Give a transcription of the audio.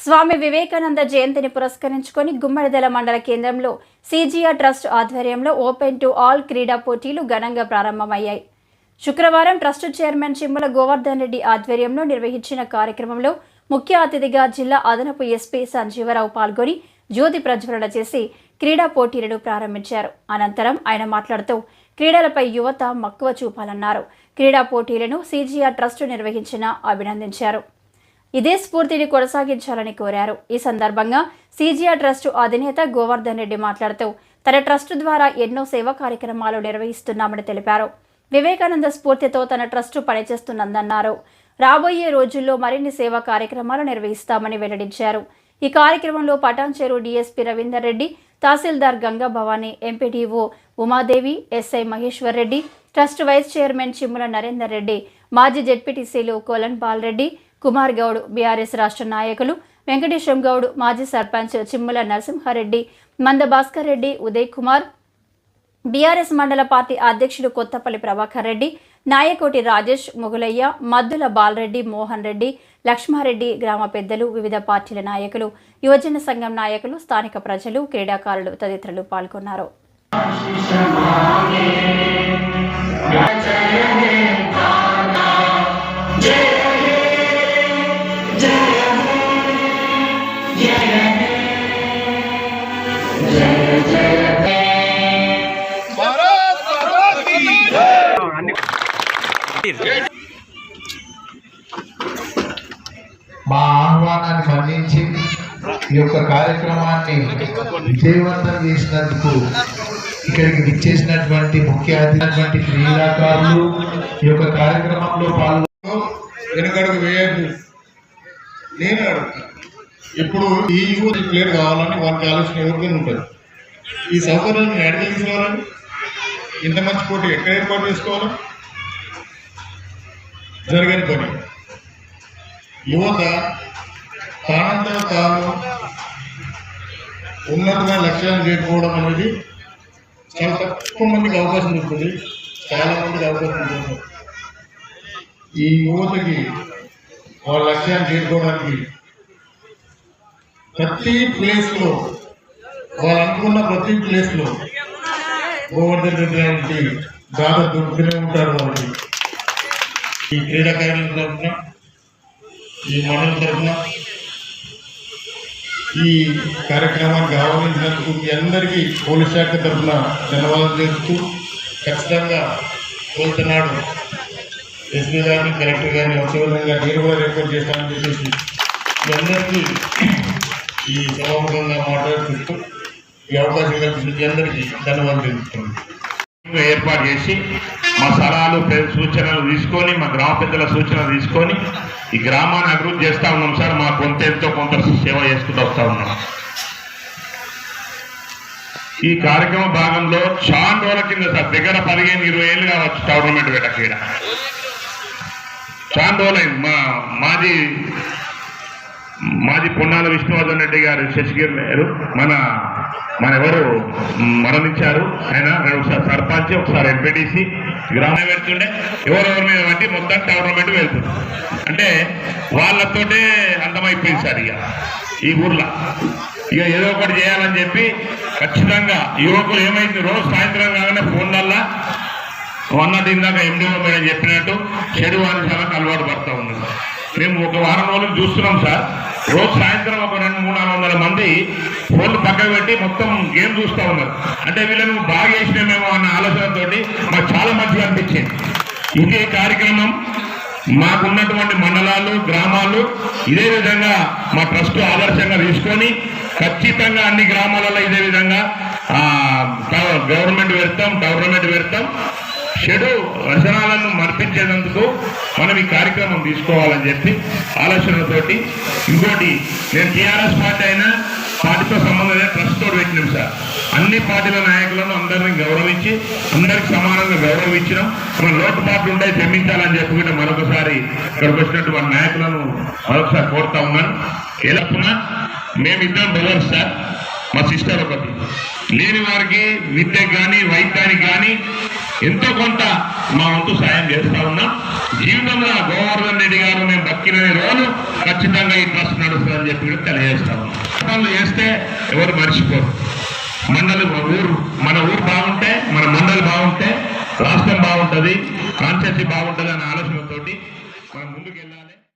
స్వామి వివేకానంద జయంతిని పురస్కరించుకొని గుమ్మడిదల మండల కేంద్రంలో సిజిఆర్ ట్రస్ట్ ఆధ్వర్యంలో ఓపెన్ టు ఆల్ క్రీడా పోటీలు ఘనంగా ప్రారంభమయ్యాయి. శుక్రవారం ట్రస్ట్ చైర్మన్ చిమ్మల గోవర్ధన్ రెడ్డి ఆధ్వర్యంలో నిర్వహించిన కార్యక్రమంలో ముఖ్య అతిథిగా జిల్లా అదనపు ఎస్పీ సంజీవరావు పాల్గొని జ్యోతి ప్రజ్వలన చేసి క్రీడా పోటీలను ప్రారంభించారు. అనంతరం ఆయన మాట్లాడుతూ క్రీడలపై యువత మక్కువ చూపాలన్నారు. క్రీడా పోటీలను సిజిఆర్ ట్రస్ట్ నిర్వహించిన అభినందించారు. ఇదే స్ఫూర్తిని కొనసాగించాలని కోరారు. ఈ సందర్భంగా సిజిఆర్ ట్రస్ట్ అధినేత గోవర్ధన్ రెడ్డి మాట్లాడుతూ తన ట్రస్ట్ ద్వారా ఎన్నో సేవా కార్యక్రమాలు నిర్వహిస్తున్నామని తెలిపారు. వివేకానంద స్ఫూర్తితో తన ట్రస్ట్ పనిచేస్తున్నదన్నారు. రాబోయే రోజుల్లో మరిన్ని సేవా కార్యక్రమాలు నిర్వహిస్తామని వెల్లడించారు. ఈ కార్యక్రమంలో పటాన్చెరు డీఎస్పీ రవీందర్ రెడ్డి, తహసీల్దార్ Ganga Bhavani, MPDO Umadevi, SI Maheshwar Reddy, trust vice chairman Chimmula Narender Reddy, మాజీ జెడ్పీటీసీలు కోలన్ బాలరెడ్డి, కుమార్ గౌడ్, బీఆర్ఎస్ రాష్ట్ర నాయకులు వెంకటేశం గౌడ్, మాజీ సర్పంచ్ చిమ్ముల నరసింహారెడ్డి, మంద భాస్కర్ రెడ్డి, ఉదయ్ కుమార్, బీఆర్ఎస్ మండల పార్టీ అధ్యక్షుడు కొత్తపల్లి ప్రభాకర్ రెడ్డి, నాయకోటి రాజేష్, ముగులయ్య, మద్దుల బాలరెడ్డి, మోహన్ రెడ్డి, లక్ష్మారెడ్డి, గ్రామ పెద్దలు, వివిధ పార్టీల నాయకులు, యువజన సంఘం నాయకులు, స్థానిక ప్రజలు, క్రీడాకారులు తదితరులు పాల్గొన్నారు. మా ఆహ్వానాన్ని మన్నించి ఈ యొక్క కార్యక్రమాన్ని విజయవంతం చేసినందుకు ఇక్కడికి విచ్చేసినటువంటి ముఖ్య అతిథి క్రీడాకారులు ఈ యొక్క కార్యక్రమంలో పాల్గొని వెనుకడుగు వేయద్దు. నేను ఇప్పుడు ఈ యూత్ ప్లేయర్ కావాలని వారికి ఆలోచన ఎవరికైనా ఉంటుంది. ఈ సౌకర్యాన్ని ఎక్కడ తీసుకోవాలని, ఇంత మంచి పోటీ ఎక్కడ ఏర్పాటు చేసుకోవాలి? జరగని పని. యువత తానంతా తాను ఉన్నతమైన లక్ష్యాన్ని చేరుకోవడం అనేది చాలా తక్కువ మందికి అవకాశం ఉంటుంది, చాలా మందికి అవకాశం ఉంటుంది. ఈ యువతకి వాళ్ళ లక్ష్యాన్ని చేరుకోవడానికి ప్రతి ప్లేస్లో వాళ్ళు అనుకున్న ప్రతి ప్లేస్లో గోవర్ధన్ రెడ్డి లాంటి దాదాపు దొరుకుతూనే ఉంటారు. వాళ్ళకి ఈ క్రీడాకారుల తరఫున, ఈ మండలం తరఫున ఈ కార్యక్రమానికి ఆహ్వానించినందుకు మీ అందరికీ పోలీస్ శాఖ తరఫున ధన్యవాదాలు చేస్తూ, ఖచ్చితంగా కోల్తనాడు ఎస్పీ గారిని, కలెక్టర్ గారిని వచ్చేవిధంగా నేను కూడా రిపోర్ట్ చేస్తానని చెప్పేసి మీ అందరికీ ఈ సభాముఖంగా మాట్లాడుతూ ఈ అవకాశం కల్పించిన మీ అందరికీ ధన్యవాదాలు తెలుపుతున్నాను. ఏర్పాటు చేసి మా సలహాలు సూచనలు తీసుకొని, మా గ్రామ పెద్దల సూచనలు తీసుకొని ఈ గ్రామాన్ని అభివృద్ధి చేస్తూ ఉన్నాం సార్. మా ఎంతో కొంత సేవ చేసుకుంటూ వస్తూ ఉన్నాం. ఈ కార్యక్రమ భాగంలో చాలా రోజుల కింద సార్, దగ్గర 15-20 ఏళ్ళు కావచ్చు టోర్నమెంట్ పెట్టకీడ చాలా రోజులైంది. మాజీ పొన్నాల విష్ణువర్ధన్ రెడ్డి గారు శశిగిరి గారు మన ఎవరు మరణించారు. ఆయన ఒకసారి సర్పంచ్, ఒకసారి ఎంపీటీసీ గ్రామం పెడుతుండే, ఎవరెవరి మీద బట్టి మొత్తం టోర్నమెంట్ వెళ్తుంది. అంటే వాళ్ళతోటే అందమైపోయింది సార్. ఇక ఈ ఊర్లో ఇక ఏదో ఒకటి చేయాలని చెప్పి ఖచ్చితంగా యువకులు ఏమైంది, రోజు సాయంత్రం కాగానే ఫోన్లల్లా అన్నట్టు ఇందాక ఎండిఓ మేడం చెప్పినట్టు చెడు వానిసాలకు అలవాటు పడుతూ ఉన్నారు. మేము ఒక వారం రోజులు చూస్తున్నాం సార్. రోజు సాయంత్రం ఒక 200-400 మంది ఫోన్లు పక్కకు పెట్టి మొత్తం గేమ్ చూస్తూ ఉన్నారు. అంటే వీళ్ళను బాగా చేసినామేమో అన్న ఆలోచనతో మాకు చాలా మంచిగా అనిపించింది. ఇదే కార్యక్రమం మాకున్నటువంటి మండలాలు, గ్రామాలు ఇదే విధంగా మా ట్రస్ట్ ఆదర్శంగా తీసుకొని ఖచ్చితంగా అన్ని గ్రామాలలో ఇదే విధంగా టోర్నమెంట్ పెడతాం. చెడు వ్యసనాలను మర్పించేందుకు మనం ఈ కార్యక్రమం తీసుకోవాలని చెప్పి ఆలోచనతోటి, ఇంకోటి నేను టీఆర్ఎస్ పార్టీ అయినా పార్టీతో సంబంధం లేదు, ట్రస్ట్ తోటి పెట్టినాం సార్. అన్ని పార్టీల నాయకులను అందరినీ గౌరవించి అందరికి సమానంగా గౌరవించినాం. మన లోటుపాట్లు ఉంటే క్షమించాలని చెప్పి మరొకసారి ఇక్కడికి వచ్చినటువంటి నాయకులను మరొకసారి కోరుతా ఉన్నాను. ఎలా మేమిద్దరం బ్రదర్స్ సార్, మా సిస్టర్ ఒకటి. లేని వారికి విద్యకు కానీ వైద్యానికి కానీ ఎంతో కొంత మా వంతు సాయం చేస్తా ఉన్నాం. జీవితంలో గోవర్ధన్ రెడ్డి గారు మేము బతికిన రోజు ఖచ్చితంగా ఈ ట్రస్ట్ నడుస్తుందని చెప్పి కూడా తెలియజేస్తా ఉన్నాం. పనులు చేస్తే ఎవరు మర్చిపోరు. మన ఊరు బాగుంటే, మన మండలి బాగుంటే రాష్ట్రం బాగుంటుంది, కాన్స్టిట్యూన్సీ బాగుంటుంది అనే ఆలోచనతోటి